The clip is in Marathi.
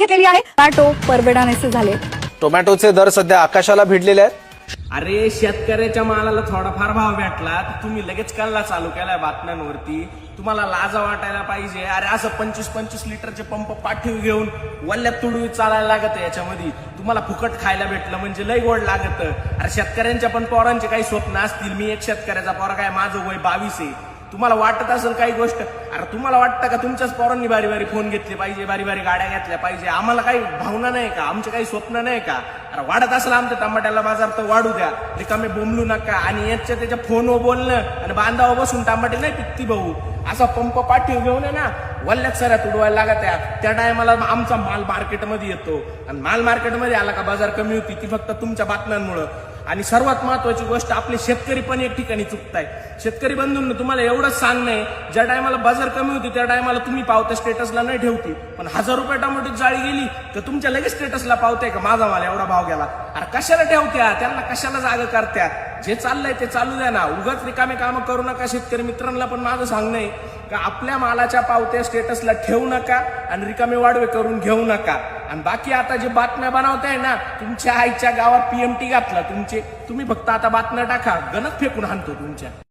घेतलेली आहे. टोमॅटो परवडणारे झाले. टोमॅटोचे दर सध्या आकाशाला भिडलेले आहेत. अरे शेतकऱ्याच्या मालाला थोडाफार भाव भेटला तर तुम्ही लगेच कल्ला चालू केलाय बातम्यांवरती. तुम्हाला लाजा वाटायला पाहिजे. अरे असं 25-25 लिटरचे पंप पाठीव घेऊन वल्ल्यात तुडवी चालायला लागत याच्यामध्ये. तुम्हाला फुकट खायला भेटलं म्हणजे लय गोड लागत. अरे शेतकऱ्यांच्या पण पोरांचे काही स्वप्न असतील. मी एक शेतकऱ्याचा पोरा काय, माझं वय 22 आहे. तुम्हाला वाटत असेल काही गोष्ट, अरे तुम्हाला वाटतं का तुमच्याच पोरांनी बारी बारी फोन घेतले पाहिजे, बारी बारी गाड्या घेतल्या पाहिजे? आम्हाला काही भावना नाही का? आमचे काही स्वप्न नाही का? अरे वाढत असेल आमच्या टमाट्याला बाजार तर वाढू द्या, रिकामे बोंबलू नका. आणि त्याच्या फोनवर बोलणं आणि बांधावर बसून टमाटे नाही पिकती भाऊ, असा पंप पाठीव घेऊन आहे ना वल्ल्यात सऱ्या तुडवायला लागत आहे. त्या टायमाला आमचा माल मार्केटमध्ये येतो आणि माल मार्केटमध्ये आला का बाजार कमी होती, ती फक्त तुमच्या बातम्यांमुळं. आणि सर्वात महत्वाची गोष्ट, आपले शेतकरी पण एक ठिकाणी चुकताय. शेतकरी बंधूंना तुम्हाला एवढंच सांगणं, ज्या टायमाला बाजार कमी होती त्या टायमाला तुम्ही पावत्या स्टेटसला नाही ठेवती, पण 1000 रुपये टमाटोची जाळी गेली तर तुमच्या लगेच स्टेटसला पावते का माझा माल एवढा भाव गेला. अरे कशाला ठेवत्या? त्यांना कशाला जागा करत्या? जे चाललंय ते चालू द्या ना, उगाच रिकामे कामं करू नका. शेतकरी मित्रांना पण माझं सांगणं आहे का आपल्या मालाच्या पावत्या स्टेटसला ठेवू नका आणि रिकामे वाढवे करून घेऊ नका. आणि बाकी आता जे बातम्या बनवताय ना, तुमच्या आईच्या गावात PMT घातला तुम्ही फक्त आता बातम्या टाका, गणक फेकून हाणतो तुमच्या.